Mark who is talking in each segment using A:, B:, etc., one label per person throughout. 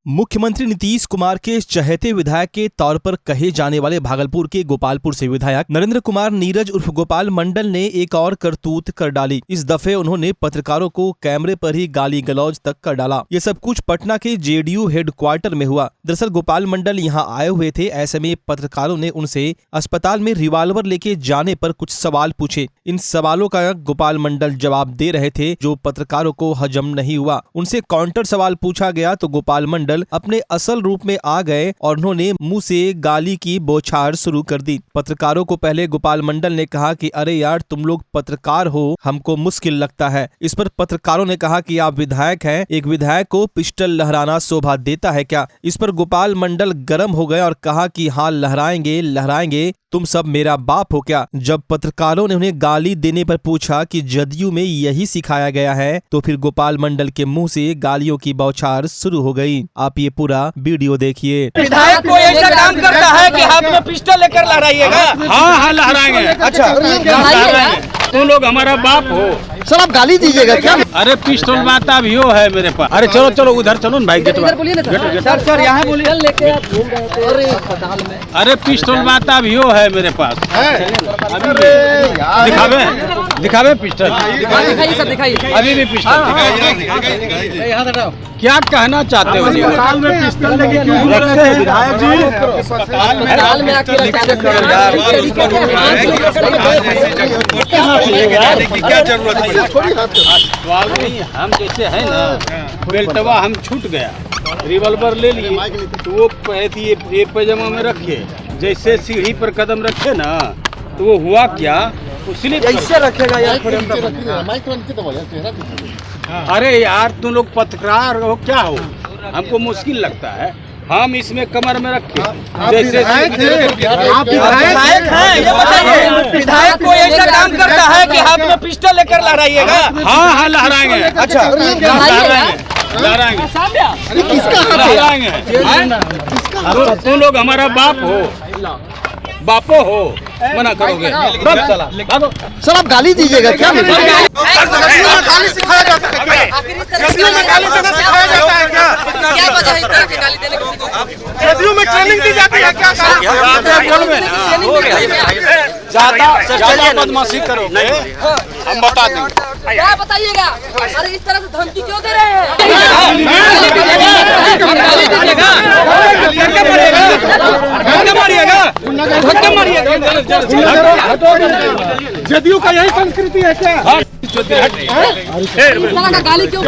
A: मुख्यमंत्री नीतीश कुमार के चहेते विधायक के तौर पर कहे जाने वाले भागलपुर के गोपालपुर से विधायक नरेंद्र कुमार नीरज उर्फ गोपाल मंडल ने एक और करतूत कर डाली। इस दफे उन्होंने पत्रकारों को कैमरे पर ही गाली गलौज तक कर डाला। ये सब कुछ पटना के जेडीयू हेडक्वार्टर में हुआ। दरअसल गोपाल मंडल यहाँ आए हुए थे। ऐसे में पत्रकारों ने उनसे अस्पताल में रिवाल्वर लेके जाने पर कुछ सवाल पूछे। इन सवालों का गोपाल मंडल जवाब दे रहे थे, जो पत्रकारों को हजम नहीं हुआ। उनसे काउंटर सवाल पूछा गया तो गोपाल मंडल अपने असल रूप में आ गए और उन्होंने मुंह से गाली की बौछार शुरू कर दी। पत्रकारों को पहले गोपाल मंडल ने कहा कि अरे यार, तुम लोग पत्रकार हो, हमको मुश्किल लगता है। इस पर पत्रकारों ने कहा कि आप विधायक हैं, एक विधायक को पिस्टल लहराना शोभा देता है क्या? इस पर गोपाल मंडल गर्म हो गए और कहा कि हाँ, लहराएंगे लहराएंगे, तुम सब मेरा बाप हो क्या? जब पत्रकारों ने उन्हें गाली देने पर पूछा कि जदयू में यही सिखाया गया है, तो फिर गोपाल मंडल के मुंह से गालियों की बौछार शुरू हो गई। आप ये पूरा वीडियो देखिए।
B: विधायक को ऐसा काम करता है कि हाथ में पिस्टल लेकर लहराइएगा।
C: हाँ हाँ, लहराएंगे।
B: अच्छा,
C: तुम लोग हमारा बाप हो।
B: सर आप गाली दीजिएगा क्या?
C: अरे पिस्टल माता भी हो है मेरे पास। अरे चलो चलो उधर चलो ना भाई, गेट
B: सर यहाँ बोलिए।
C: अरे पिस्टल माता भी हो है मेरे पास। दिखावे पिस्टल, अभी भी पिस्टल। क्या कहना चाहते हो? अस्पताल में पिस्टल रखते हैं विधायक जी। अस्पताल में क्या जरूरत है? सवाल नहीं, हम जैसे है ना, बेल्टवा हम छूट गया, रिवॉल्वर ले लिए तो वो ये पैजामा में रखे, जैसे सीढ़ी पर कदम रखे ना तो वो हुआ क्या, उसने
B: ऐसे रखेगा यार।
C: अरे यार, तुम लोग पत्रकार हो क्या हो? हमको मुश्किल लगता है। हम इसमें कमर में रखे जैसे
B: आप विधायक हैं, ये बताइए। विधायक को ऐसा काम करता है कि हाथ में पिस्टल लेकर लहराइएगा।
C: हाँ हाँ, लहराएंगे।
B: अच्छा,
C: लहराएंगे। तुम लोग हमारा बाप हो, बापो हो, मना करोगे?
B: सर आप गाली दीजिएगा क्या?
D: गाली सिखाया जाता है क्या? जदयू में गाली देना सिखाया जाता है क्या?
E: क्या वजह है इस तरह की गाली देने की?
D: जदयू में ट्रेनिंग दी जाती है क्या?
C: ज्यादा बदमाशी करोगे हम बता देंगे।
E: क्या बताइएगा? अरे इस तरह से धमकी क्यों दे रहे हैं?
D: जदयू का यही संस्कृति है क्या?
E: गाली क्यों?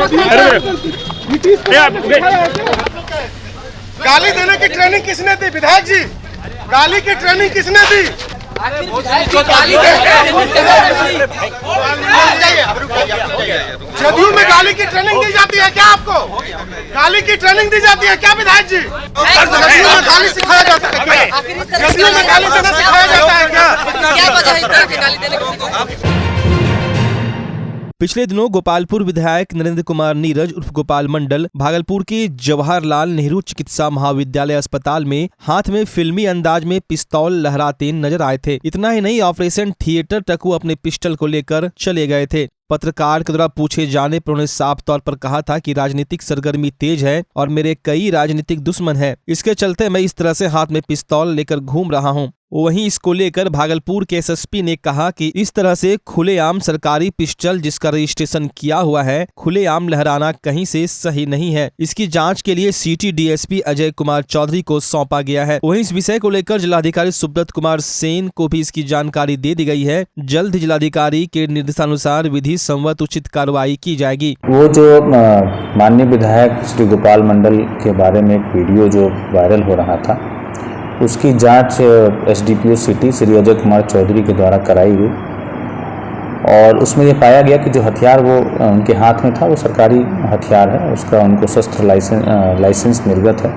D: गाली देने की ट्रेनिंग किसने दी? विधायक जी, गाली की ट्रेनिंग किसने दी? जदयू में गाली की ट्रेनिंग दी जाती है क्या? आपको गाली की ट्रेनिंग दी जाती है क्या विधायक जी? जदयू में गाली सिखाया जाता है क्या? जदयू में गाली देना सिखाया जाता है क्या?
E: क्या वजह है इस तरह की गाली देने की?
A: पिछले दिनों गोपालपुर विधायक नरेंद्र कुमार नीरज उर्फ गोपाल मंडल भागलपुर के जवाहरलाल नेहरू चिकित्सा महाविद्यालय अस्पताल में हाथ में फिल्मी अंदाज में पिस्तौल लहराते नजर आए थे। इतना ही नहीं, ऑपरेशन थिएटर तक वो अपने पिस्टल को लेकर चले गए थे। पत्रकार के द्वारा पूछे जाने पर उन्हें साफ तौर पर कहा था कि राजनीतिक सरगर्मी तेज है और मेरे कई राजनीतिक दुश्मन हैं, इसके चलते मैं इस तरह से हाथ में पिस्तौल लेकर घूम रहा हूं। वहीं इसको लेकर भागलपुर के एसएसपी ने कहा कि इस तरह से खुलेआम सरकारी पिस्टल जिसका रजिस्ट्रेशन किया हुआ है, खुलेआम लहराना कहीं से सही नहीं है। इसकी जांच के लिए सिटी डीएसपी अजय कुमार चौधरी को सौंपा गया है। वहीं इस विषय को लेकर जिलाधिकारी सुब्रत कुमार सेन को भी इसकी जानकारी दे दी गई है। जल्द ही जिलाधिकारी के निर्देशानुसार विधि संवत उचित कार्रवाई की जाएगी।
F: वो जो माननीय विधायक श्री गोपाल मंडल के बारे में एक वीडियो जो वायरल हो रहा था, उसकी जांच एसडीपीओ सिटी श्री अजय कुमार चौधरी के द्वारा कराई गई और उसमें ये पाया गया कि जो हथियार वो उनके हाथ में था वो सरकारी हथियार है, उसका उनको शस्त्र लाइसेंस निर्गत है।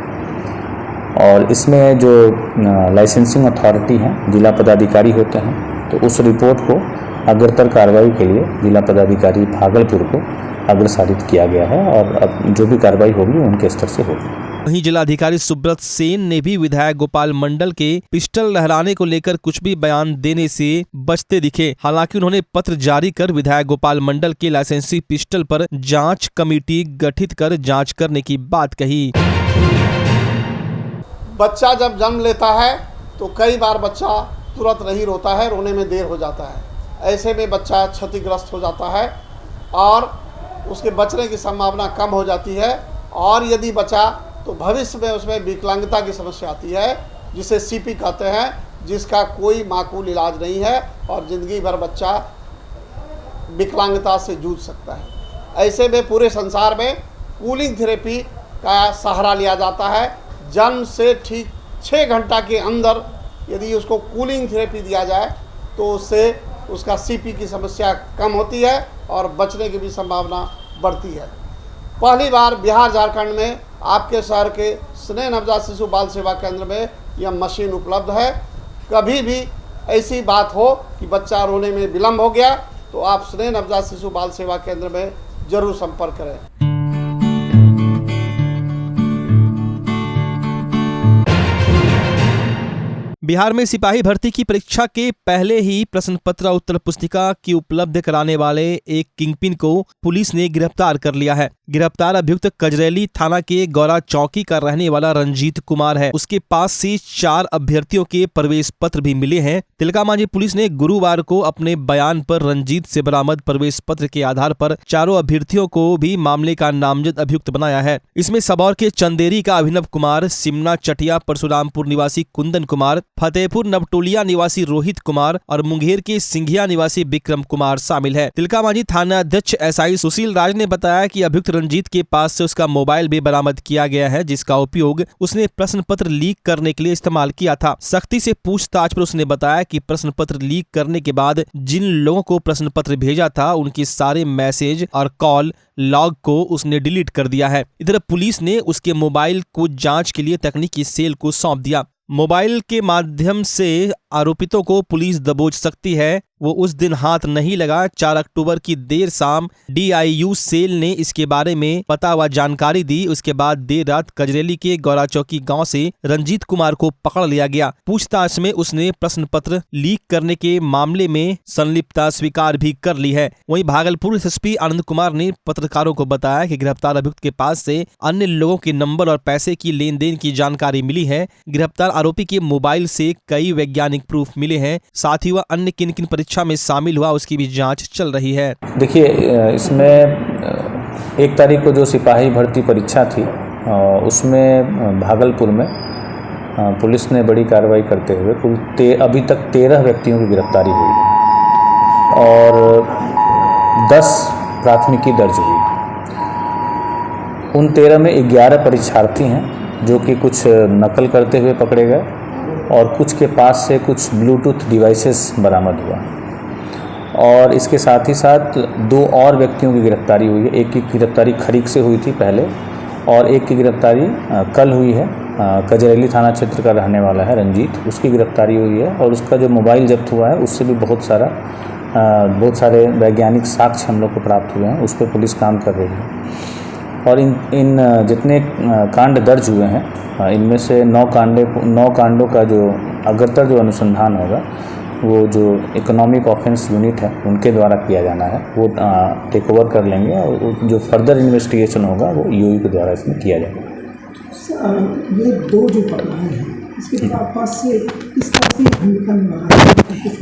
F: और इसमें जो लाइसेंसिंग अथॉरिटी है, जिला पदाधिकारी होते हैं, तो उस रिपोर्ट को अग्रतर कार्रवाई के लिए जिला पदाधिकारी भागलपुर को अग्रसारित किया गया है और अब जो भी कार्रवाई होगी उनके स्तर से होगी।
A: वहीं जिलाधिकारी सुब्रत सेन ने भी विधायक गोपाल मंडल के पिस्टल लहराने को लेकर कुछ भी बयान देने से बचते दिखे। हालांकि उन्होंने पत्र जारी कर विधायक गोपाल मंडल के लाइसेंसी पिस्टल पर जांच कमेटी गठित कर जांच करने की बात कही।
G: बच्चा जब जन्म लेता है तो कई बार बच्चा तुरंत नहीं रोता है, रोने में देर हो जाता है। ऐसे में बच्चा क्षतिग्रस्त हो जाता है और उसके बचने की संभावना कम हो जाती है। और यदि बचा तो भविष्य में उसमें विकलांगता की समस्या आती है, जिसे सीपी कहते हैं, जिसका कोई माकूल इलाज नहीं है और ज़िंदगी भर बच्चा विकलांगता से जूझ सकता है। ऐसे में पूरे संसार में कूलिंग थेरेपी का सहारा लिया जाता है। जन्म से ठीक 6 घंटा के अंदर यदि उसको कूलिंग थेरेपी दिया जाए तो उससे उसका सीपी की समस्या कम होती है और बचने की भी संभावना बढ़ती है। पहली बार बिहार झारखंड में आपके शहर के स्नेह नवजात शिशु बाल सेवा केंद्र में यह मशीन उपलब्ध है। कभी भी ऐसी बात हो कि बच्चा रोने में विलम्ब हो गया तो आप स्नेह नवजात शिशु बाल सेवा केंद्र में जरूर संपर्क करें।
A: बिहार में सिपाही भर्ती की परीक्षा के पहले ही प्रश्न पत्र उत्तर पुस्तिका की उपलब्ध कराने वाले एक किंगपिन को पुलिस ने गिरफ्तार कर लिया है। गिरफ्तार अभियुक्त कजरैली थाना के गौरा चौकी का रहने वाला रंजीत कुमार है। उसके पास से 4 अभ्यर्थियों के प्रवेश पत्र भी मिले हैं। तिलकामांझी पुलिस ने गुरुवार को अपने बयान पर रंजीत से बरामद प्रवेश पत्र के आधार पर 4 अभ्यर्थियों को भी मामले का नामजद अभियुक्त बनाया है। इसमें सबौर के चंदेरी का अभिनव कुमार, सिमना चटिया परशुरामपुर निवासी कुंदन कुमार, फतेहपुर नवटोलिया निवासी रोहित कुमार और मुंगेर के सिंघिया निवासी विक्रम कुमार शामिल है। तिलकामांझी थाना अध्यक्ष एसआई सुशील राज ने बताया कि अभियुक्त रंजीत के पास से उसका मोबाइल भी बरामद किया गया है, जिसका उपयोग उसने प्रश्न पत्र लीक करने के लिए इस्तेमाल किया था। सख्ती से पूछताछ पर उसने बताया कि प्रश्न पत्र लीक करने के बाद जिन लोगों को प्रश्न पत्र भेजा था उनके सारे मैसेज और कॉल लॉग को उसने डिलीट कर दिया है। इधर पुलिस ने उसके मोबाइल को जांच के लिए तकनीकी सेल को सौंप दिया। मोबाइल के माध्यम से आरोपितों को पुलिस दबोच सकती है। वो उस दिन हाथ नहीं लगा। 4 अक्टूबर की देर शाम DIU सेल ने इसके बारे में पता व जानकारी दी। उसके बाद देर रात कजरेली के गौरा चौकी गांव से रंजीत कुमार को पकड़ लिया गया। पूछताछ में उसने प्रश्न पत्र लीक करने के मामले में संलिप्तता स्वीकार भी कर ली है। वहीं भागलपुर SSP आनंद कुमार ने पत्रकारों को बताया कि गिरफ्तार अभियुक्त के पास से अन्य लोगों के नंबर और पैसे की लेन देन की जानकारी मिली है। गिरफ्तार आरोपी के मोबाइल से कई वैज्ञानिक प्रूफ मिले हैं। साथ ही वह अन्य किन किन परीक्षा में शामिल हुआ उसकी भी जांच चल रही है।
F: देखिए, इसमें 1 तारीख को जो सिपाही भर्ती परीक्षा थी उसमें भागलपुर में पुलिस ने बड़ी कार्रवाई करते हुए कुल अभी तक 13 व्यक्तियों की गिरफ्तारी हुई और 10 प्राथमिकी दर्ज हुई। उन 13 में 11 परीक्षार्थी हैं जो कि कुछ नकल करते हुए पकड़े गए और कुछ के पास से कुछ ब्लूटूथ डिवाइसेस बरामद हुआ और इसके साथ ही साथ 2 और व्यक्तियों की गिरफ्तारी हुई है। एक की गिरफ्तारी खरीक से हुई थी पहले और एक की गिरफ्तारी कल हुई है। कजरेली थाना क्षेत्र का रहने वाला है रंजीत, उसकी गिरफ्तारी हुई है और उसका जो मोबाइल जब्त हुआ है उससे भी बहुत सारे वैज्ञानिक साक्ष्य हम लोग को प्राप्त हुए हैं। उस पर पुलिस काम कर रही है और इन जितने कांड दर्ज हुए हैं इनमें से 9 कांडों का जो अग्रतर जो अनुसंधान होगा वो जो इकोनॉमिक ऑफेंस यूनिट है उनके द्वारा किया जाना है, वो टेक ओवर कर लेंगे और जो फर्दर इन्वेस्टिगेशन होगा वो EOU के द्वारा इसमें किया जाएगा।
H: ये 2 जो पकड़ाए हैं इसके पास से किस तरह से भूमिका निभा रहे हैं?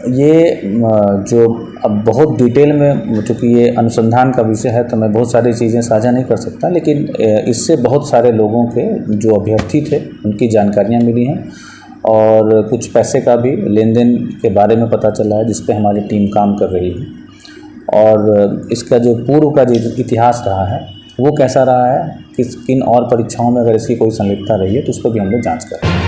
H: ये जो अब बहुत डिटेल में, चूँकि ये अनुसंधान का विषय है तो मैं बहुत सारी चीज़ें साझा नहीं कर सकता, लेकिन इससे बहुत सारे लोगों के जो अभ्यर्थी थे उनकी जानकारियाँ मिली हैं और कुछ पैसे का भी लेन देन के बारे में पता चला है जिस पे हमारी टीम काम कर रही है। और इसका जो पूर्व का जो इतिहास रहा है वो कैसा रहा है, किन और परीक्षाओं में अगर इसकी कोई संलिप्तता रही है तो उस पर भी हम लोग जाँच कर रहे हैं।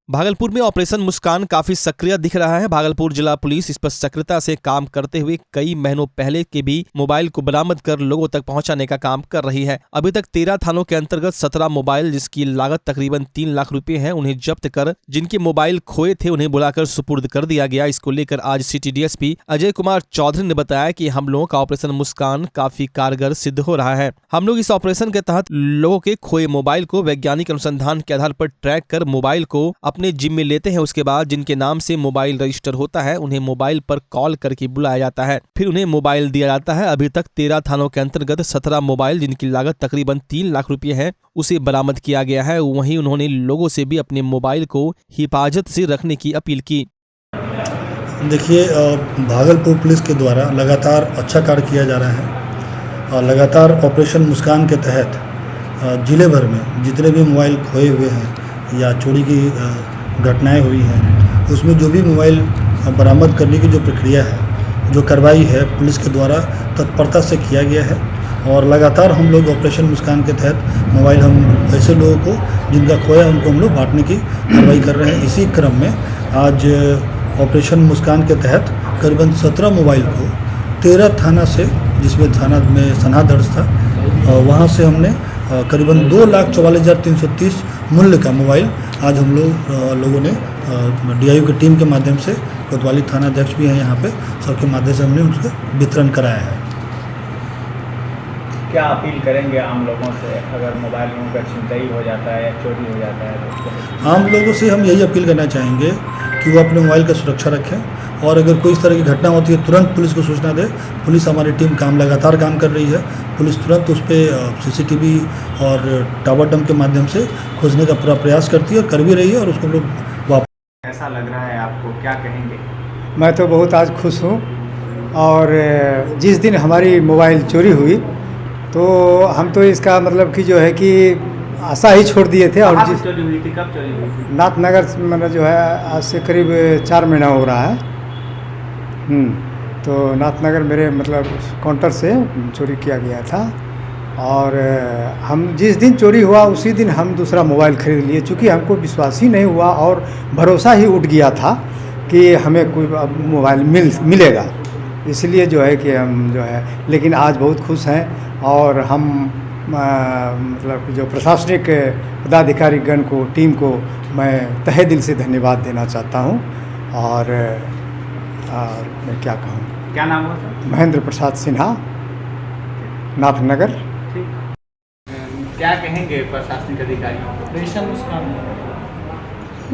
A: भागलपुर में ऑपरेशन मुस्कान काफी सक्रिय दिख रहा है। भागलपुर जिला पुलिस इस पर सक्रियता से काम करते हुए कई महीनों पहले के भी मोबाइल को बरामद कर लोगों तक पहुंचाने का काम कर रही है। अभी तक 13 थानों के अंतर्गत 17 मोबाइल जिसकी लागत तकरीबन 3 लाख रुपए है उन्हें जब्त कर जिनके मोबाइल खोए थे उन्हें बुलाकर सुपुर्द कर दिया गया। इसको लेकर आज सिटी DSP अजय कुमार चौधरी ने बताया कि हम लोगों का ऑपरेशन मुस्कान काफी कारगर सिद्ध हो रहा है। हम लोग इस ऑपरेशन के तहत लोगों के खोए मोबाइल को वैज्ञानिक अनुसंधान के आधार पर ट्रैक कर मोबाइल को अपने जिम्मे लेते हैं। उसके बाद जिनके नाम से मोबाइल रजिस्टर होता है उन्हें मोबाइल पर कॉल करके बुलाया जाता है, फिर उन्हें मोबाइल दिया जाता है। अभी तक 13 थानों के अंतर्गत 17 मोबाइल जिनकी लागत तकरीबन 3 लाख रुपए है उसे बरामद किया गया है। वहीं उन्होंने लोगों से भी अपने मोबाइल को हिफाजत से रखने की अपील की।
I: देखिए, भागलपुर पुलिस के द्वारा लगातार अच्छा कार्य किया जा रहा है और लगातार ऑपरेशन मुस्कान के तहत जिले भर में जितने भी मोबाइल खोए हुए हैं या चोरी की घटनाएं हुई हैं, उसमें जो भी मोबाइल बरामद करने की जो प्रक्रिया है, जो कार्रवाई है, पुलिस के द्वारा तत्परता से किया गया है। और लगातार हम लोग ऑपरेशन मुस्कान के तहत मोबाइल हम ऐसे लोगों को जिनका खोया उनको हम लोग बांटने की कार्रवाई कर रहे हैं। इसी क्रम में आज ऑपरेशन मुस्कान के तहत करीबन 17 मोबाइल को 13 थाना से, जिसमें थाना में सना दर्ज था, वहाँ से हमने करीबन 2,44,330 मूल्य का मोबाइल आज हम लोगों ने DIU की टीम के माध्यम से, कोतवाली थाना अध्यक्ष भी हैं यहाँ पे, सबके माध्यम से हमने उसको वितरण कराया है।
F: क्या अपील करेंगे आम लोगों से अगर मोबाइल का छिनतई हो जाता है या चोरी हो जाता है तो?
I: आम लोगों से हम यही अपील करना चाहेंगे कि वो अपने मोबाइल का सुरक्षा रखें और अगर कोई इस तरह की घटना होती है तुरंत पुलिस को सूचना दे। पुलिस, हमारी टीम लगातार काम कर रही है। पुलिस तुरंत उस पर CCTV और टावर डंप के माध्यम से खोजने का पूरा प्रयास करती है, कर भी रही है और उसको लोग वापस।
F: कैसा लग रहा है आपको, क्या कहेंगे?
J: मैं तो बहुत आज खुश हूँ और जिस दिन हमारी मोबाइल चोरी हुई तो हम तो इसका मतलब कि जो है कि आशा ही छोड़ दिए थे। और
F: जिस चोरी हुई थी, कब चोरी हुई थी?
J: नाथनगर मतलब जो है आज से करीब 4 महीना हो रहा है। तो नाथनगर मेरे मतलब काउंटर से चोरी किया गया था और हम जिस दिन चोरी हुआ उसी दिन हम दूसरा मोबाइल खरीद लिए, चूँकि हमको विश्वास ही नहीं हुआ और भरोसा ही उठ गया था कि हमें कोई मोबाइल मिलेगा। इसलिए जो है कि हम जो है, लेकिन आज बहुत खुश हैं और हम मतलब जो प्रशासनिक पदाधिकारीगण को, टीम को मैं तहे दिल से धन्यवाद देना चाहता हूं। और मैं क्या कहूं।
F: क्या नाम हुआ सर?
J: महेंद्र प्रसाद सिन्हा, नाथनगर।
F: क्या कहेंगे प्रशासनिक अधिकारियों को? ऑपरेशन मुस्कान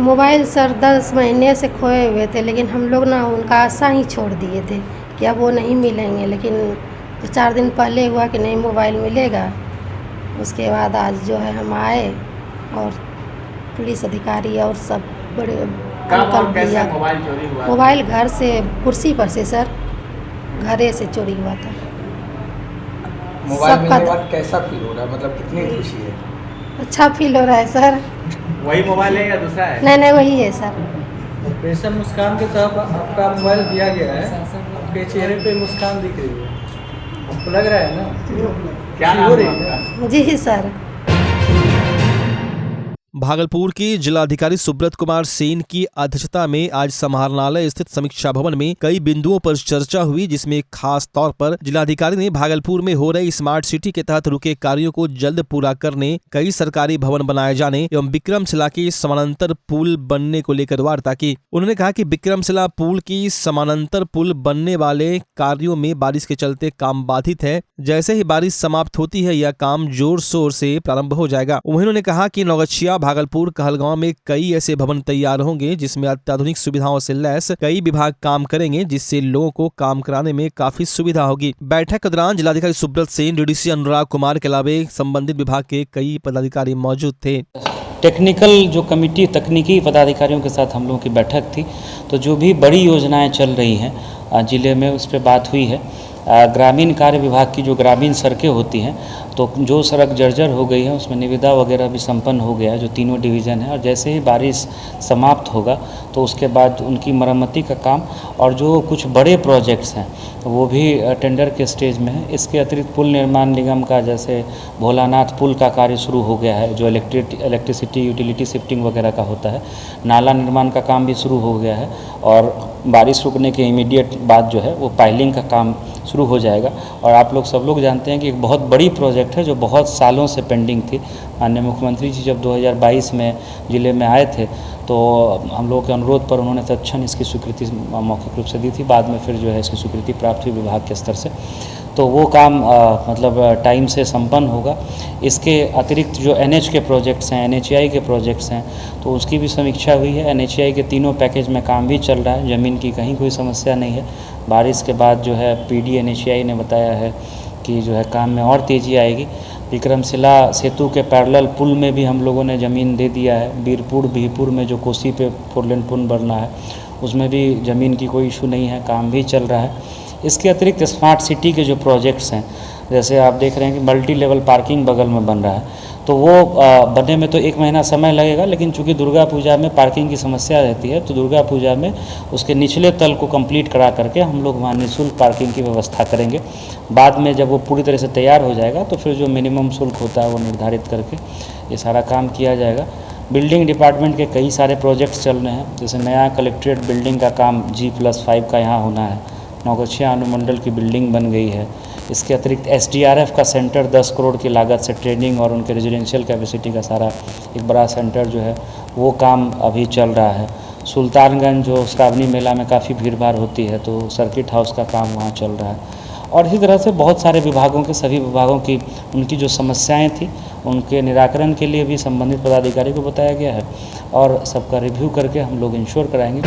K: मोबाइल सर 10 महीने से खोए हुए थे, लेकिन हम लोग ना उनका आशा ही छोड़ दिए थे कि अब वो नहीं मिलेंगे। लेकिन 4 दिन पहले हुआ कि नहीं मोबाइल मिलेगा, उसके बाद आज जो है हम आए और पुलिस अधिकारी और सब बड़े
F: कैसे मोबाइल चोरी हुआ?
K: मोबाइल घर से, कुर्सी पर से सर, घरे से चोरी हुआ था।
B: मोबाइल मिलने के बाद कैसा फील हो रहा है, मतलब कितनी खुशी है?
K: अच्छा फील हो रहा है सर।
F: वही मोबाइल है या दूसरा है?
K: नहीं वही है सर।
B: ऑपरेशन मुस्कान के तहत आपका मोबाइल दिया गया है, आपके चेहरे पे मुस्कान दिख रही है, आपको लग रहा है ना?
F: क्या नाम है आपका?
K: जी सर।
A: भागलपुर के जिलाधिकारी सुब्रत कुमार सेन की अध्यक्षता में आज समाहरणालय स्थित समीक्षा भवन में कई बिंदुओं पर चर्चा हुई, जिसमें खास तौर पर जिलाधिकारी ने भागलपुर में हो रही स्मार्ट सिटी के तहत रुके कार्यों को जल्द पूरा करने, कई सरकारी भवन बनाए जाने एवं विक्रमशिला के समानांतर पुल बनने को लेकर वार्ता की। उन्होंने कहा कि विक्रमशिला पुल की समानांतर पुल बनने वाले कार्यों में बारिश के चलते काम बाधित है। जैसे ही बारिश समाप्त होती है यह काम जोर शोर से प्रारंभ हो जाएगा। वहीं उन्होंने कहा कि नौगछिया, भागलपुर, कहलगांव में कई ऐसे भवन तैयार होंगे जिसमें अत्याधुनिक सुविधाओं से लैस कई विभाग काम करेंगे, जिससे लोगों को काम कराने में काफी सुविधा होगी। बैठक के दौरान जिलाधिकारी सुब्रत सेन, DDC अनुराग कुमार के अलावा संबंधित विभाग के कई पदाधिकारी मौजूद थे।
L: टेक्निकल जो कमेटी, तकनीकी पदाधिकारियों के साथ हम लोगों की बैठक थी, तो जो भी बड़ी योजनाएं चल रही हैं जिले में उस पर बात हुई है। ग्रामीण कार्य विभाग की जो ग्रामीण सड़कें होती हैं, तो जो सड़क जर्जर हो गई है उसमें निविदा वगैरह भी संपन्न हो गया है, जो तीनों डिवीज़न है। और जैसे ही बारिश समाप्त होगा तो उसके बाद उनकी मरम्मती का काम और जो कुछ बड़े प्रोजेक्ट्स हैं वो भी टेंडर के स्टेज में है। इसके अतिरिक्त पुल निर्माण निगम का, जैसे भोलानाथ पुल का कार्य शुरू हो गया है, जो इलेक्ट्रिसिटी यूटिलिटी शिफ्टिंग वगैरह का होता है। नाला निर्माण का काम भी शुरू हो गया है और बारिश रुकने के इमीडिएट बाद जो है वो पाइलिंग का काम शुरू हो जाएगा। और आप लोग सब लोग जानते हैं कि एक बहुत बड़ी प्रोजेक्ट है जो बहुत सालों से पेंडिंग थी। माननीय मुख्यमंत्री जी जब 2022 में ज़िले में आए थे तो हम लोगों के अनुरोध पर उन्होंने तत्क्षण इसकी स्वीकृति मौखिक रूप से दी थी। बाद में फिर जो है इसकी स्वीकृति प्राप्त हुई विभाग के स्तर से। तो वो काम मतलब टाइम से संपन्न होगा। इसके अतिरिक्त जो NH के प्रोजेक्ट्स हैं, NHAI के प्रोजेक्ट्स हैं, तो उसकी भी समीक्षा हुई है। NHAI के तीनों पैकेज में काम भी चल रहा है, ज़मीन की कहीं कोई समस्या नहीं है। बारिश के बाद जो है PD NHAI ने बताया है कि जो है काम में और तेज़ी आएगी। विक्रमशिला सेतु के पैरेलल पुल में भी हम लोगों ने ज़मीन दे दिया है। बीरपुर में जो कोसी पे 4 लेन पुल बनना है उसमें भी ज़मीन की कोई इशू नहीं है, काम भी चल रहा है। इसके अतिरिक्त स्मार्ट सिटी के जो प्रोजेक्ट्स हैं, जैसे आप देख रहे हैं कि मल्टी लेवल पार्किंग बगल में बन रहा है, तो वो बनने में तो 1 महीना समय लगेगा, लेकिन चूँकि दुर्गा पूजा में पार्किंग की समस्या रहती है तो दुर्गा पूजा में उसके निचले तल को कंप्लीट करा करके हम लोग वहाँ निःशुल्क पार्किंग की व्यवस्था करेंगे। बाद में जब वो पूरी तरह से तैयार हो जाएगा तो फिर जो मिनिमम शुल्क होता है वो निर्धारित करके ये सारा काम किया जाएगा। बिल्डिंग डिपार्टमेंट के कई सारे प्रोजेक्ट्स चल रहे हैं, जैसे नया कलेक्ट्रेट बिल्डिंग का काम G+5 का यहाँ होना है, नौगछिया अनुमंडल की बिल्डिंग बन गई है। इसके अतिरिक्त SDRF का सेंटर 10 करोड़ की लागत से ट्रेनिंग और उनके रेजिडेंशियल कैपेसिटी का सारा एक बड़ा सेंटर जो है वो काम अभी चल रहा है। सुल्तानगंज जो श्रावणी मेला में काफ़ी भीड़ भाड़ होती है तो सर्किट हाउस का काम वहाँ चल रहा है। और इसी तरह से बहुत सारे विभागों के सभी विभागों की उनकी जो समस्याएं थी उनके निराकरण के लिए भी संबंधित पदाधिकारी को बताया गया है और सबका रिव्यू करके हम लोग इंश्योर कराएंगे।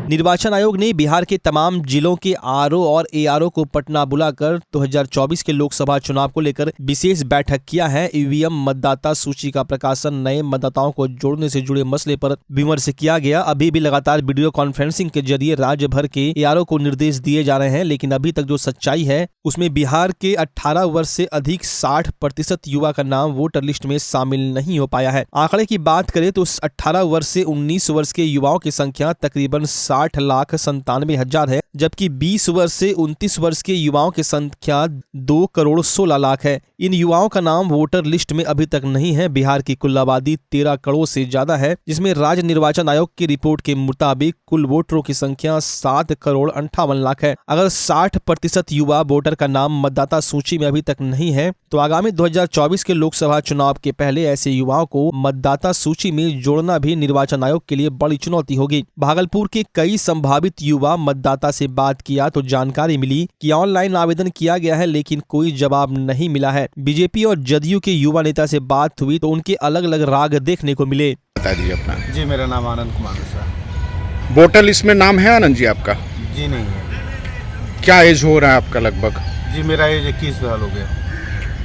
A: निर्वाचन आयोग ने बिहार के तमाम जिलों के RO और ARO को पटना बुलाकर 2024 के लोकसभा चुनाव को लेकर विशेष बैठक किया है। EVM मतदाता सूची का प्रकाशन, नए मतदाताओं को जोड़ने से जुड़े मसले पर विमर्श किया गया। अभी भी लगातार वीडियो कॉन्फ्रेंसिंग के जरिए राज्य भर के ARO को निर्देश दिए जा रहे हैं, लेकिन अभी तक जो सच्चाई है उसमें बिहार के 18 वर्ष से अधिक 60% युवा का नाम वोटर लिस्ट में शामिल नहीं हो पाया है। आंकड़े की बात करें तो 18 वर्ष से 19 वर्ष के युवाओं की संख्या तकरीबन 60,97,000 है, जबकि 20 वर्ष से 29 वर्ष के युवाओं की संख्या 2,16,00,000 है। इन युवाओं का नाम वोटर लिस्ट में अभी तक नहीं है। बिहार की कुल आबादी 13 करोड़ से ज्यादा है, जिसमें राज्य निर्वाचन आयोग की रिपोर्ट के मुताबिक कुल वोटरों की संख्या 7,58,00,000 है। अगर 60% युवा वोटर का नाम मतदाता सूची में अभी तक नहीं है तो आगामी 2024 के लोकसभा चुनाव के पहले ऐसे युवाओं को मतदाता सूची में जोड़ना भी निर्वाचन आयोग के लिए बड़ी चुनौती होगी। भागलपुर के कई संभावित युवा मतदाता से बात किया तो जानकारी मिली कि ऑनलाइन आवेदन किया गया है, लेकिन कोई जवाब नहीं मिला है। बीजेपी और जदयू के युवा नेता से बात हुई तो उनके अलग अलग राग देखने को मिले।
C: बता दीजिए अपना।
M: जी, मेरा नाम आनंद कुमार है।
C: वोटर लिस्ट में नाम है आनंद जी आपका?
M: जी नहीं है।
C: क्या एज हो रहा है आपका लगभग?
M: जी, मेरा एज 21 साल हो गया।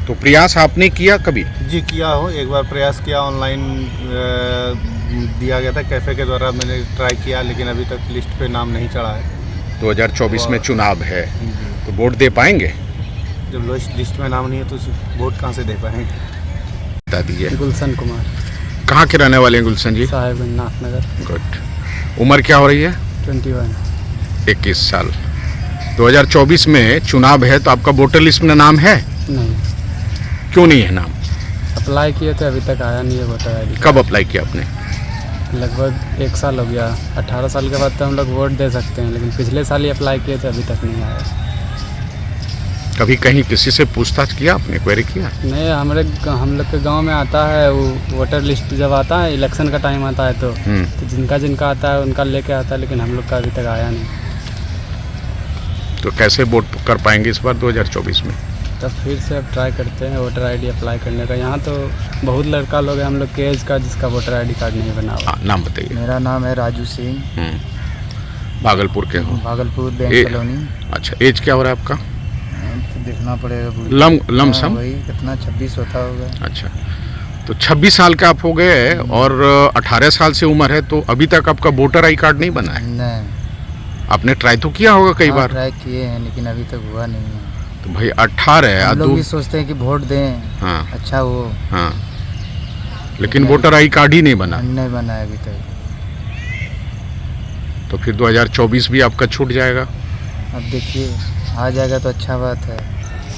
C: तो प्रयास आपने किया कभी?
M: जी किया हो, एक बार प्रयास किया, ऑनलाइन दिया गया था कैफ़े के द्वारा, मैंने ट्राई किया, लेकिन अभी तक लिस्ट पे नाम नहीं चढ़ा है।
C: 2024 में चुनाव है तो वोट दे पाएंगे?
M: जब लिस्ट में नाम नहीं है तो वोट कहाँ से दे पाएंगे?
C: बता दीजिए।
N: गुलशन कुमार।
C: कहाँ के रहने वाले हैं गुलशन जी?
N: साहेबगंज नाथनगर।
C: गुड। उम्र क्या हो रही है?
N: 21
C: साल। 2024 में चुनाव है तो आपका वोटर लिस्ट में नाम है?
N: नहीं।
C: क्यों नहीं है नाम?
N: अप्लाई किए थे, अभी तक आया नहीं है वोटर ID।
C: कब अप्लाई किया आपने?
N: लगभग 1 साल हो गया। 18 साल के बाद तो हम लोग वोट दे सकते हैं, लेकिन पिछले साल ही अप्लाई किए थे, अभी तक नहीं आया।
C: कभी कहीं किसी से पूछताछ किया आपने, क्वेरी किया?
N: नहीं, हम लोग के गांव में आता है वो वोटर लिस्ट, जब आता है इलेक्शन का टाइम आता है तो जिनका आता है उनका लेके आता है, लेकिन हम लोग का अभी तक आया नहीं।
C: तो कैसे वोट कर पाएंगे इस बार 2024 में?
N: तब फिर से अब ट्राई करते हैं वोटर ID अप्लाई करने का। यहाँ तो बहुत लड़का लोग हैं हम लोग के एज का जिसका वोटर ID कार्ड नहीं बना हुआ।
C: नाम बताइए।
N: मेरा नाम है राजू सिंह।
C: भागलपुर के हो?
N: Bhagalpur bank colony.
C: अच्छा, एज क्या हो रहा है आपका?
N: तो देखना पड़ेगा।
C: लमसम
N: वही कितना 26 होता होगा।
C: अच्छा, तो 26 साल का आप हो गए और 18 साल से उम्र है, तो अभी तक आपका वोटर ID कार्ड नहीं बना है?
N: नहीं।
C: आपने ट्राई तो किया होगा कई बार?
N: ट्राई किए हैं लेकिन अभी तक हुआ नहीं है।
C: तो भाई 18 है,
N: हम लोग भी सोचते हैं कि वोट दें।
C: हाँ,
N: अच्छा हो।
C: हाँ, लेकिन वोटर ID कार्ड ही नहीं बना
N: है अभी तक।
C: तो फिर 2024 भी आपका छूट जाएगा।
N: अब देखिए, आ जाएगा तो अच्छा बात है।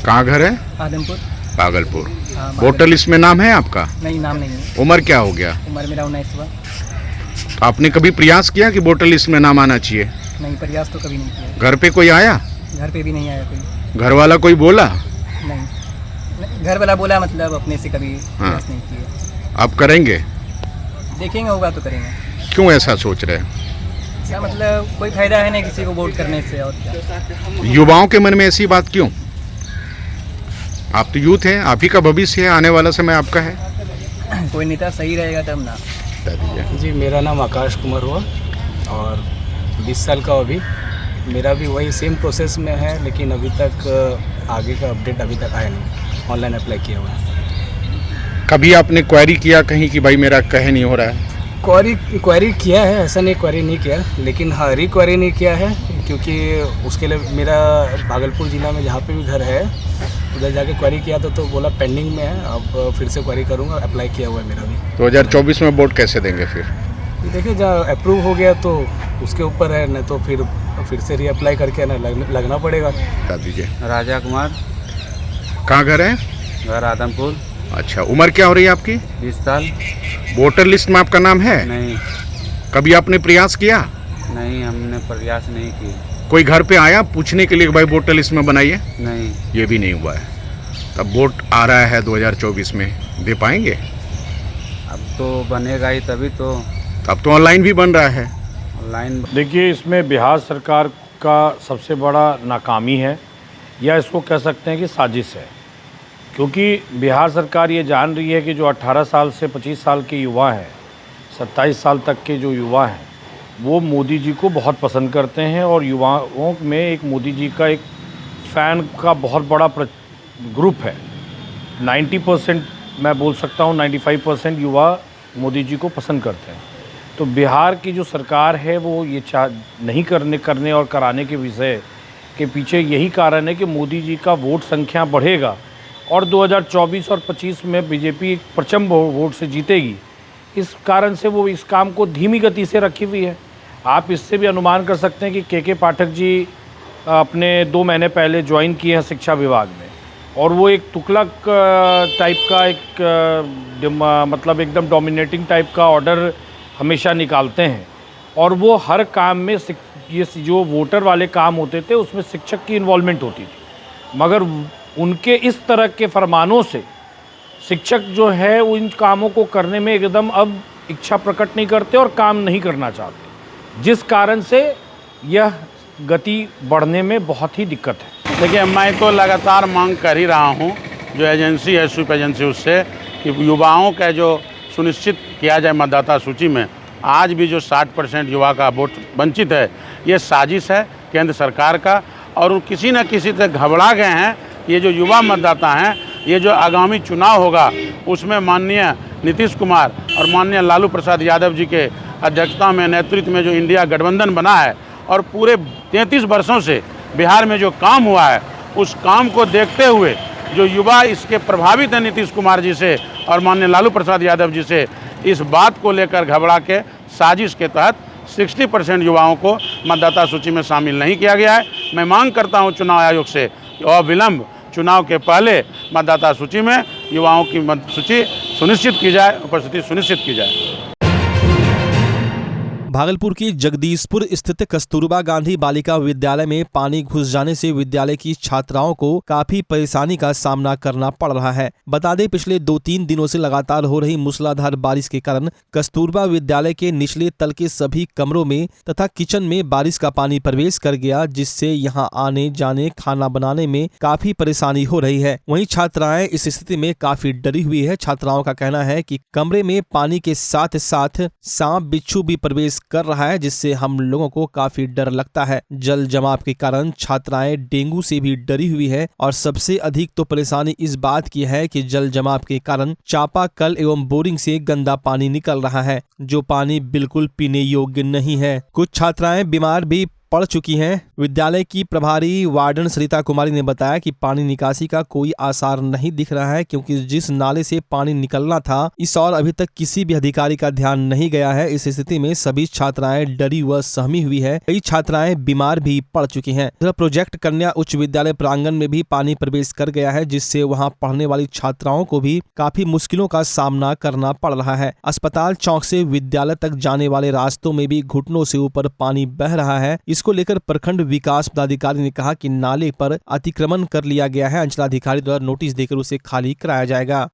C: कहाँ घर है?
B: आदमपुर,
C: भागलपुर। वोटर लिस्ट में नाम है आपका?
B: नहीं, नाम नहीं है।
C: उम्र क्या हो गया?
B: उम्र मेरा 19 हुआ।
C: तो आपने कभी प्रयास किया कि वोटर लिस्ट में नाम आना चाहिए?
B: नहीं, प्रयास तो कभी नहीं किया।
C: घर पे कोई आया?
B: घर पे भी नहीं आया कोई।
C: घर वाला कोई बोला?
B: नहीं, घर वाला बोला, मतलब अपने से कभी प्रयास नहीं किया।
C: आप करेंगे?
B: देखेंगे, होगा तो करेंगे।
C: क्यों ऐसा सोच रहे हैं?
B: क्या मतलब कोई फायदा है नहीं किसी को वोट करने से। और क्या
D: युवाओं के मन में ऐसी बात क्यों? आप तो यूथ हैं, आप ही का भविष्य है, आने वाला समय आपका है।
B: कोई नेता सही रहेगा तब ना।
N: जी मेरा नाम आकाश कुमार हुआ और 20 साल का अभी मेरा भी वही सेम प्रोसेस में है, लेकिन अभी तक आगे का अपडेट अभी तक आया नहीं। ऑनलाइन अप्लाई किया हुआ है।
D: कभी आपने क्वेरी किया कहीं कि भाई मेरा कहे नहीं हो रहा है?
N: क्वेरी किया है, ऐसा नहीं क्वेरी नहीं किया, लेकिन हाँ रिक्वेरी नहीं किया है, क्योंकि उसके लिए मेरा भागलपुर ज़िला में जहाँ पे भी घर है उधर जाके क्वेरी किया तो बोला पेंडिंग में है। अब फिर से क्वेरी करूँगा, अप्लाई किया हुआ है मेरा भी।
D: 2024 में वोट कैसे देंगे फिर?
N: देखिए जब अप्रूव हो गया तो उसके ऊपर है, नहीं तो फिर से रीअप्लाई करके ना लगना पड़ेगा।
D: बता दीजिए।
O: राजा कुमार।
D: कहाँ घर है?
O: घर आदमपुर।
D: अच्छा, उम्र क्या हो रही है आपकी?
O: 20 साल।
D: वोटर लिस्ट में आपका नाम है?
O: नहीं।
D: कभी आपने प्रयास किया?
O: नहीं, हमने प्रयास नहीं किया।
D: कोई घर पे आया पूछने के लिए कि भाई वोटर लिस्ट में बनाइए?
O: नहीं,
D: ये भी नहीं हुआ है। तब वोट आ रहा है 2024 में, दे पाएंगे?
O: अब तो बनेगा ही तभी तो।
D: अब तो ऑनलाइन भी बन रहा है।
O: ऑनलाइन
P: देखिए, इसमें बिहार सरकार का सबसे बड़ा नाकामी है, या इसको कह सकते हैं कि साजिश है, क्योंकि बिहार सरकार ये जान रही है कि जो 18 साल से 25 साल के युवा हैं, 27 साल तक के जो युवा हैं, वो मोदी जी को बहुत पसंद करते हैं और युवाओं में एक मोदी जी का एक फ़ैन का बहुत बड़ा ग्रुप है। 90% मैं बोल सकता हूँ 95% युवा मोदी जी को पसंद करते हैं। तो बिहार की जो सरकार है वो ये नहीं करने और कराने के विषय के पीछे यही कारण है कि मोदी जी का वोट संख्या बढ़ेगा और 2024 और 25 में बीजेपी प्रचंड वोट से जीतेगी। इस कारण से वो इस काम को धीमी गति से रखी हुई है। आप इससे भी अनुमान कर सकते हैं कि के पाठक जी अपने 2 महीने पहले ज्वाइन किए हैं शिक्षा विभाग में, और वो एक तुगलक टाइप का एक मतलब एकदम डोमिनेटिंग टाइप का ऑर्डर हमेशा निकालते हैं, और वो हर काम में ये जो वोटर वाले काम होते थे उसमें शिक्षक की इन्वॉल्वमेंट होती थी, मगर उनके इस तरह के फरमानों से शिक्षक जो है उन कामों को करने में एकदम अब इच्छा प्रकट नहीं करते और काम नहीं करना चाहते, जिस कारण से यह गति बढ़ने में बहुत ही दिक्कत है।
C: देखिए, मैं तो लगातार मांग कर ही रहा हूँ, जो एजेंसी है स्वीप एजेंसी, उससे कि युवाओं का जो सुनिश्चित किया जाए मतदाता सूची में। आज भी जो 60% युवा का वोट वंचित है, ये साजिश है केंद्र सरकार का, और वो किसी न किसी से घबरा गए हैं। ये जो युवा मतदाता हैं, ये जो आगामी चुनाव होगा उसमें माननीय नीतीश कुमार और माननीय लालू प्रसाद यादव जी के अध्यक्षता में नेतृत्व में जो इंडिया गठबंधन बना है, और पूरे 33 वर्षों से बिहार में जो काम हुआ है, उस काम को देखते हुए जो युवा इसके प्रभावित हैं नीतीश कुमार जी से और माननीय लालू प्रसाद यादव जी से, इस बात को लेकर घबरा के साजिश के तहत 60% युवाओं को मतदाता सूची में शामिल नहीं किया गया है। मैं मांग करता हूं चुनाव आयोग से अविलंब चुनाव के पहले मतदाता सूची में युवाओं की सूची सुनिश्चित की जाए, उपस्थिति सुनिश्चित की जाए।
A: भागलपुर की जगदीशपुर स्थित कस्तूरबा गांधी बालिका विद्यालय में पानी घुस जाने से विद्यालय की छात्राओं को काफी परेशानी का सामना करना पड़ रहा है। बता दें, पिछले 2-3 दिनों से लगातार हो रही मूसलाधार बारिश के कारण कस्तूरबा विद्यालय के निचले तल के सभी कमरों में तथा किचन में बारिश का पानी प्रवेश कर गया, जिससे यहां आने जाने, खाना बनाने में काफी परेशानी हो रही है। वहीं छात्राएं इस स्थिति में काफी डरी हुई है। छात्राओं का कहना है कि कमरे में पानी के साथ साथ सांप बिच्छू भी प्रवेश कर रहा है, जिससे हम लोगों को काफी डर लगता है। जल जमाव के कारण छात्राएं डेंगू से भी डरी हुई है, और सबसे अधिक तो परेशानी इस बात की है कि जल जमाव के कारण चापाकल एवं बोरिंग से गंदा पानी निकल रहा है, जो पानी बिल्कुल पीने योग्य नहीं है। कुछ छात्राएं बीमार भी पड़ चुकी हैं। विद्यालय की प्रभारी वार्डन सरिता कुमारी ने बताया कि पानी निकासी का कोई आसार नहीं दिख रहा है, क्योंकि जिस नाले से पानी निकलना था इस और अभी तक किसी भी अधिकारी का ध्यान नहीं गया है। इस स्थिति में सभी छात्राएं डरी व सहमी हुई है। कई छात्राएं बीमार भी पड़ चुकी हैं। प्रोजेक्ट कन्या उच्च विद्यालय प्रांगण में भी पानी प्रवेश कर गया है, जिससे वहां पढ़ने वाली छात्राओं को भी काफी मुश्किलों का सामना करना पड़ रहा है। अस्पताल चौक से विद्यालय तक जाने वाले रास्तों में भी घुटनों से ऊपर पानी बह रहा है। इसको लेकर प्रखंड विकास पदाधिकारी ने कहा कि नाले पर अतिक्रमण कर लिया गया है। अंचलाधिकारी द्वारा नोटिस देकर उसे खाली कराया जाएगा।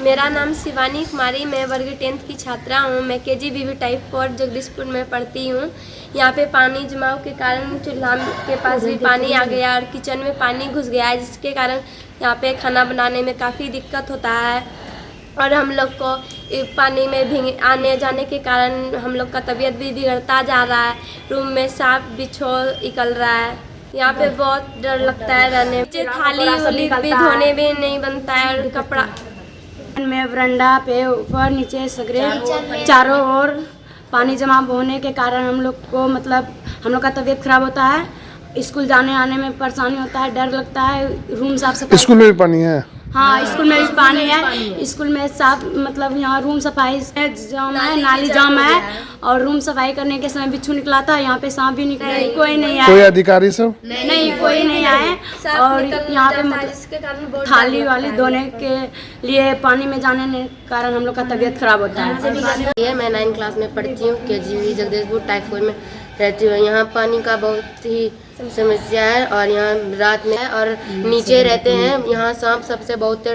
Q: मेरा नाम शिवानी कुमारी, मैं वर्ग 10th की छात्रा हूँ। मैं KGBV टाइप 4 जगदीशपुर में पढ़ती हूँ। यहाँ पे पानी जमाव के कारण चूल्हा के पास भी पानी आ गया और किचन में पानी घुस गया है, जिसके कारण यहाँ पे खाना बनाने में काफ़ी दिक्कत होता है। और हम लोग को पानी में भीग आने जाने के कारण हम लोग का तबीयत भी बिगड़ता जा रहा है। रूम में सांप बिच्छू निकल रहा है। यहाँ पे बहुत डर लगता है रहने में। थाली वाली भी धोने में नहीं बनता है और कपड़ा
R: में वरांडा पे ऊपर नीचे सगरे चारों ओर पानी जमा होने के कारण हम लोग को मतलब हम लोग का तबीयत खराब होता है। स्कूल जाने आने में परेशानी होता है, डर लगता है। रूम साफ सफाई
D: स्कूल में भी पानी है?
R: हाँ, स्कूल में भी पानी है। स्कूल में साफ मतलब यहाँ रूम सफाई जाम है, नाली जाम है और रूम सफाई करने के समय बिच्छू निकला था। यहाँ पे सांप भी निकला, कोई नहीं आया।
D: कोई अधिकारी सब
R: नहीं, कोई नहीं आए। और यहाँ पे मतलब थाली वाली धोने के लिए पानी में जाने के कारण हम लोग का तबीयत खराब होता है।
Q: मैं 9th क्लास में पढ़ती हूँ। KGBV जगदीशपुर टाइप 4 में रहती हूँ। यहाँ पानी का बहुत ही समस्या है और यहाँ रात में और नीचे रहते हैं। यहाँ सांप सबसे बहुत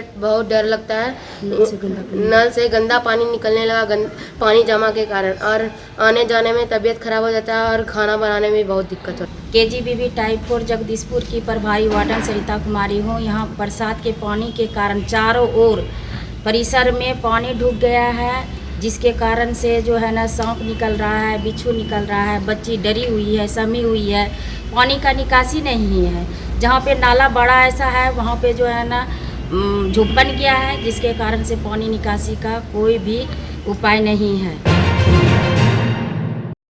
Q: डर लगता है। नल से गंदा पानी निकलने लगा पानी जमा के कारण, और आने जाने में तबीयत खराब हो जाता है और खाना बनाने में बहुत दिक्कत होती है।
S: KGBV टाइप 4 जगदीशपुर की प्रभारी वार्डन सरिता कुमारी हूँ। यहाँ बरसात के पानी के कारण चारों ओर परिसर में पानी ढुक गया है, जिसके कारण से जो है ना सांप निकल रहा है, बिच्छू निकल रहा है। बच्ची डरी हुई है, समी हुई है। पानी का निकासी नहीं है। जहाँ पे नाला बड़ा ऐसा है वहाँ पे जो है ना झुक बन गया है, जिसके कारण से पानी निकासी का कोई भी उपाय नहीं है।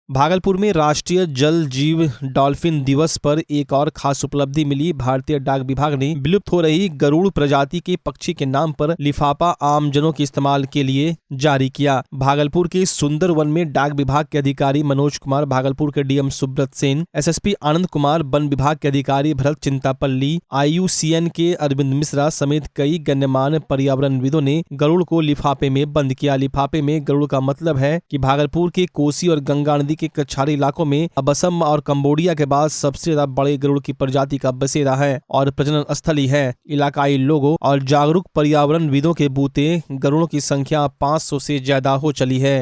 A: भागलपुर में राष्ट्रीय जल जीव डॉल्फिन दिवस पर एक और खास उपलब्धि मिली। भारतीय डाक विभाग ने विलुप्त हो रही गरुड़ प्रजाति के पक्षी के नाम पर लिफाफा आमजनों के इस्तेमाल के लिए जारी किया। भागलपुर के सुंदरवन में डाक विभाग के अधिकारी मनोज कुमार, भागलपुर के DM Subrat Sen, SSP Anand Kumar, one विभाग के अधिकारी भरत चिंतापल्ली, IUCN के अरविंद मिश्रा समेत कई गण्यमान्य पर्यावरणविदों ने गरुड़ को लिफाफे में बंद किया। लिफाफे में गरुड़ का मतलब है कि भागलपुर के कोसी और गंगा नदी के कछारी इलाकों में अब असम और कंबोडिया के बाद सबसे ज्यादा बड़े गरुड़ की प्रजाति का बसेरा है और प्रजनन स्थली है। इलाकाई लोगों और जागरूक पर्यावरणविदों के बूते गरुड़ों की संख्या 500 से ज्यादा हो चली है।